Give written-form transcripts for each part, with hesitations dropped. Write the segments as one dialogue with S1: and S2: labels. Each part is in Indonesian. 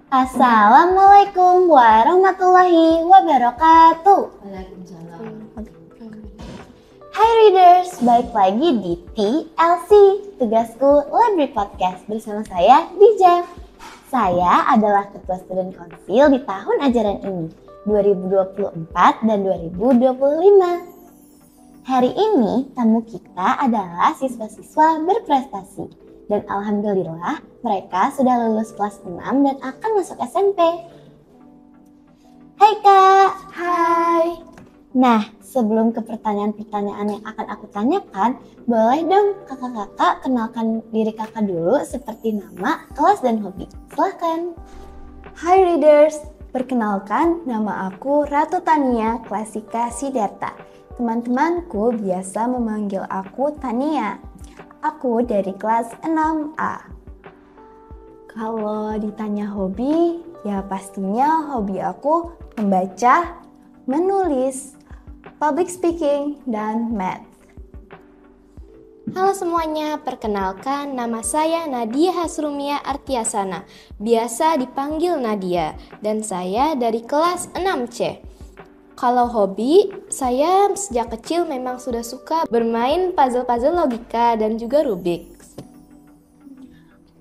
S1: Assalamualaikum warahmatullahi wabarakatuh. Hai readers, balik lagi di TLC, tugasku Library Podcast bersama saya Dija. Saya adalah Ketua Student Council di tahun ajaran ini, 2024 dan 2025. Hari ini tamu kita adalah siswa-siswa berprestasi dan alhamdulillah mereka sudah lulus kelas 6 dan akan masuk SMP. Hai Kak.
S2: Hai.
S1: Nah, sebelum ke pertanyaan-pertanyaan yang akan aku tanyakan, boleh dong kakak-kakak kenalkan diri kakak dulu seperti nama, kelas, dan hobi. Silahkan.
S2: Hai readers, perkenalkan nama aku Ratu Tania Klasika Sidarta. Teman-temanku biasa memanggil aku Tania. Aku dari kelas 6A. Kalau ditanya hobi, ya pastinya hobi aku membaca, menulis, public speaking, dan math.
S3: Halo semuanya, perkenalkan nama saya Nadia Hasrumia Artiasana, biasa dipanggil Nadia, dan saya dari kelas 6C. Kalau hobi, saya sejak kecil memang sudah suka bermain puzzle-puzzle logika dan juga Rubik.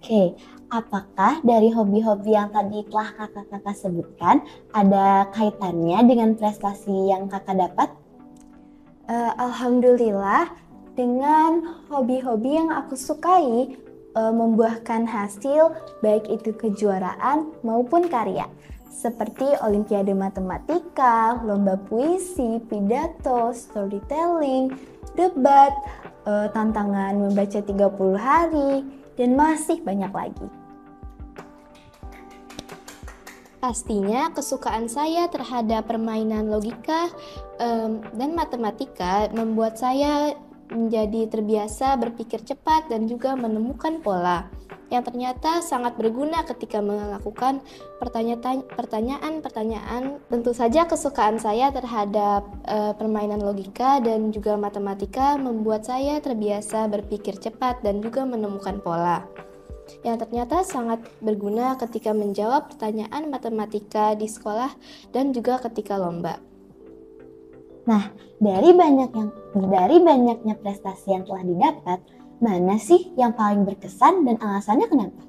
S1: Oke, apakah dari hobi-hobi yang tadi telah kakak-kakak sebutkan ada kaitannya dengan prestasi yang kakak dapat?
S2: Alhamdulillah, dengan hobi-hobi yang aku sukai membuahkan hasil baik itu kejuaraan maupun karya. Seperti Olimpiade Matematika, Lomba Puisi, Pidato, Storytelling, Debat, tantangan membaca 30 hari, dan masih banyak lagi.
S3: Pastinya kesukaan saya terhadap permainan logika dan matematika membuat saya menjadi terbiasa berpikir cepat dan juga menemukan pola yang ternyata sangat berguna ketika melakukan pertanyaan-pertanyaan. Tentu saja kesukaan saya terhadap permainan logika dan juga matematika membuat saya terbiasa berpikir cepat dan juga menemukan pola yang ternyata sangat berguna ketika menjawab pertanyaan matematika di sekolah dan juga ketika lomba.
S1: Nah, dari banyaknya prestasi yang telah didapat, mana sih yang paling berkesan dan alasannya kenapa?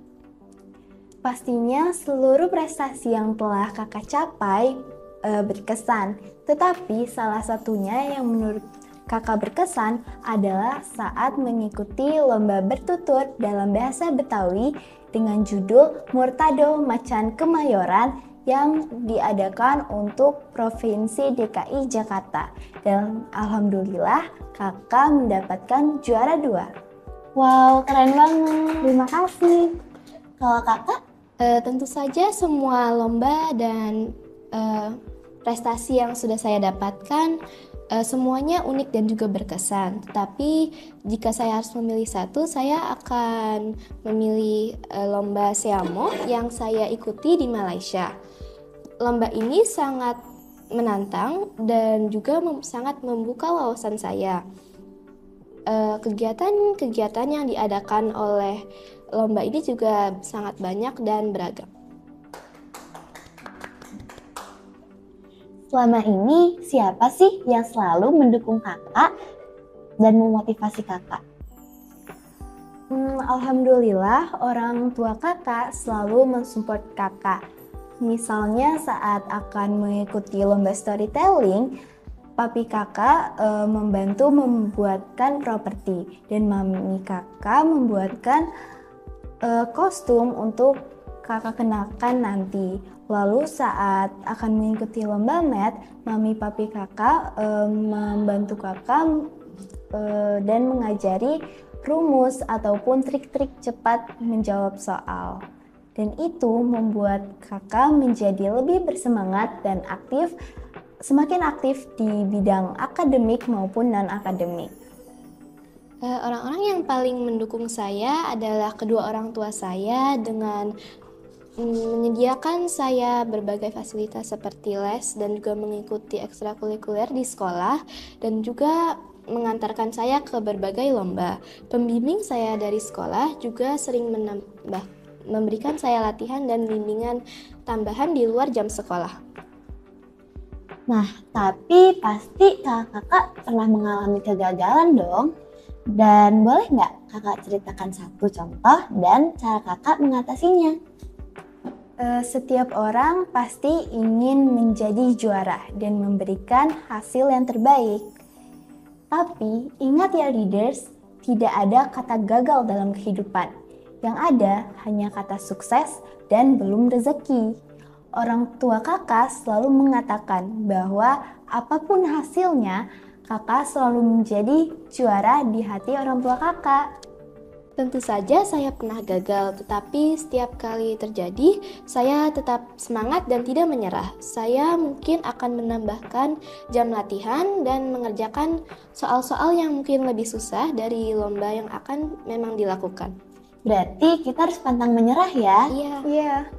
S2: Pastinya seluruh prestasi yang telah kakak capai berkesan, tetapi salah satunya yang menurut kakak berkesan adalah saat mengikuti lomba bertutur dalam bahasa Betawi dengan judul Murtado Macan Kemayoran yang diadakan untuk Provinsi DKI Jakarta. Dan alhamdulillah kakak mendapatkan juara 2.
S1: Wow, keren banget.
S2: Terima kasih.
S1: Kalau kakak?
S3: Tentu saja semua lomba dan prestasi yang sudah saya dapatkan semuanya unik dan juga berkesan. Tetapi jika saya harus memilih satu, saya akan memilih lomba Seamo yang saya ikuti di Malaysia. Lomba ini sangat menantang dan juga sangat membuka wawasan saya. Kegiatan-kegiatan yang diadakan oleh lomba ini juga sangat banyak dan beragam.
S1: Selama ini siapa sih yang selalu mendukung kakak dan memotivasi kakak?
S2: Alhamdulillah orang tua kakak selalu mensupport kakak. Misalnya saat akan mengikuti lomba storytelling, papi kakak membantu membuatkan properti dan mami kakak membuatkan kostum untuk kakak kenakan nanti. Lalu saat akan mengikuti lomba math, mami papi kakak membantu kakak dan mengajari rumus ataupun trik-trik cepat menjawab soal. Dan itu membuat kakak menjadi lebih bersemangat dan semakin aktif di bidang akademik maupun non-akademik.
S3: Orang-orang yang paling mendukung saya adalah kedua orang tua saya dengan menyediakan saya berbagai fasilitas seperti les dan juga mengikuti ekstrakurikuler di sekolah dan juga mengantarkan saya ke berbagai lomba. Pembimbing saya dari sekolah juga sering memberikan saya latihan dan bimbingan tambahan di luar jam sekolah.
S1: Nah, tapi pasti kakak pernah mengalami kegagalan dong. Dan boleh nggak kakak ceritakan satu contoh dan cara kakak mengatasinya?
S2: Setiap orang pasti ingin menjadi juara dan memberikan hasil yang terbaik. Tapi ingat ya leaders, tidak ada kata gagal dalam kehidupan. Yang ada hanya kata sukses dan belum rezeki. Orang tua kakak selalu mengatakan bahwa apapun hasilnya, kakak selalu menjadi juara di hati orang tua kakak.
S3: Tentu saja saya pernah gagal, tetapi setiap kali terjadi, saya tetap semangat dan tidak menyerah. Saya mungkin akan menambahkan jam latihan dan mengerjakan soal-soal yang mungkin lebih susah dari lomba yang akan memang dilakukan.
S1: Berarti kita harus pantang menyerah ya?
S2: Iya.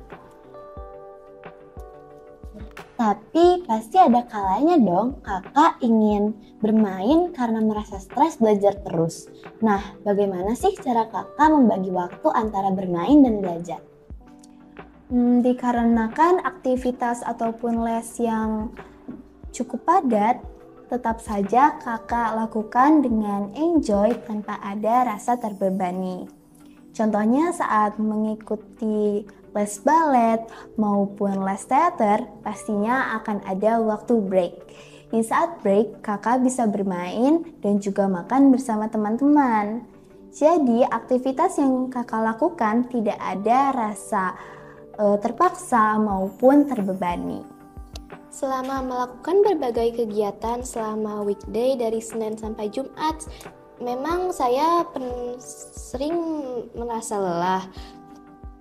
S1: Tapi pasti ada kalanya dong kakak ingin bermain karena merasa stres belajar terus. Nah, bagaimana sih cara kakak membagi waktu antara bermain dan belajar?
S2: Dikarenakan aktivitas ataupun les yang cukup padat, tetap saja kakak lakukan dengan enjoy tanpa ada rasa terbebani. Contohnya saat mengikuti les balet maupun les teater, pastinya akan ada waktu break. Di saat break, kakak bisa bermain dan juga makan bersama teman-teman. Jadi, aktivitas yang kakak lakukan tidak ada rasa terpaksa maupun terbebani.
S3: Selama melakukan berbagai kegiatan selama weekday dari Senin sampai Jumat, memang saya sering merasa lelah.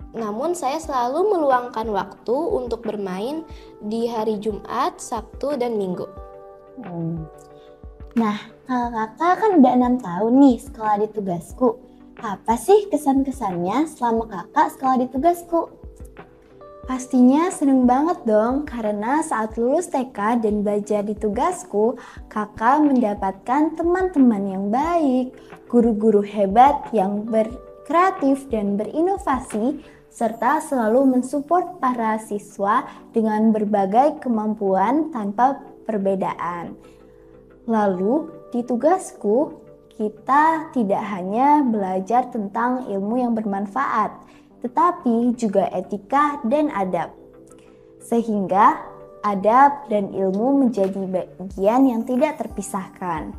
S3: Namun saya selalu meluangkan waktu untuk bermain di hari Jumat, Sabtu, dan Minggu.
S1: Nah, kakak kan udah 6 tahun nih sekolah di Tugasku. Apa sih kesan-kesannya selama kakak sekolah di Tugasku?
S2: Pastinya seneng banget dong, karena saat lulus TK dan belajar di Tugasku, kakak mendapatkan teman-teman yang baik, guru-guru hebat yang berkreatif dan berinovasi, serta selalu mensupport para siswa dengan berbagai kemampuan tanpa perbedaan. Lalu, di Tugasku, kita tidak hanya belajar tentang ilmu yang bermanfaat, tetapi juga etika dan adab. Sehingga adab dan ilmu menjadi bagian yang tidak terpisahkan.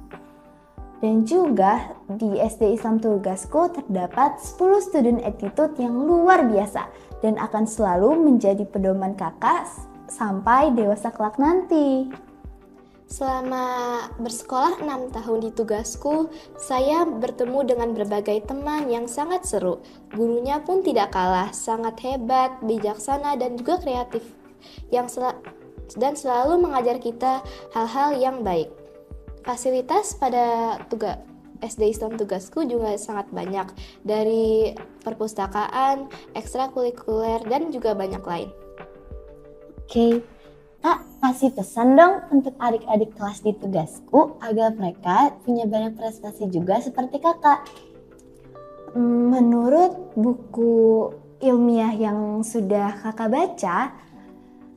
S2: Dan juga di SD Islam Tugasku terdapat 10 student attitude yang luar biasa dan akan selalu menjadi pedoman kakak sampai dewasa kelak nanti.
S3: Selama bersekolah 6 tahun di Tugasku, saya bertemu dengan berbagai teman yang sangat seru. Gurunya pun tidak kalah, sangat hebat, bijaksana, dan juga kreatif, dan selalu mengajar kita hal-hal yang baik. Fasilitas pada SD Islam Tugasku juga sangat banyak, dari perpustakaan, ekstrakurikuler, dan juga banyak lain.
S1: Oke. Kak, kasih pesan dong untuk adik-adik kelas di Tugasku agar mereka punya banyak prestasi juga seperti kakak.
S2: Menurut buku ilmiah yang sudah kakak baca,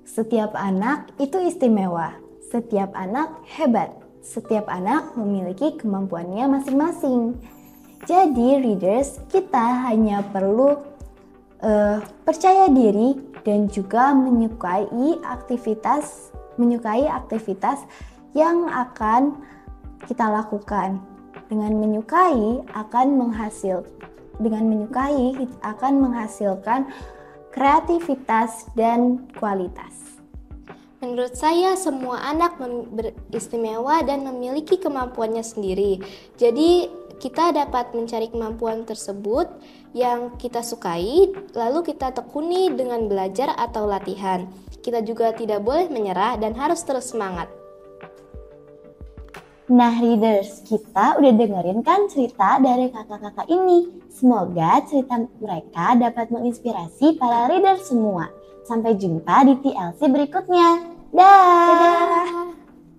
S2: setiap anak itu istimewa, setiap anak hebat, setiap anak memiliki kemampuannya masing-masing. Jadi readers, kita hanya perlu percaya diri dan juga menyukai aktivitas yang akan kita lakukan. Dengan menyukai akan menghasilkan kreativitas dan kualitas.
S3: Menurut saya, semua anak beristimewa dan memiliki kemampuannya sendiri. Jadi, kita dapat mencari kemampuan tersebut yang kita sukai, lalu kita tekuni dengan belajar atau latihan. Kita juga tidak boleh menyerah dan harus terus semangat.
S1: Nah readers, kita udah dengerin kan cerita dari kakak-kakak ini. Semoga cerita mereka dapat menginspirasi para readers semua. Sampai jumpa di TLC berikutnya. Dah!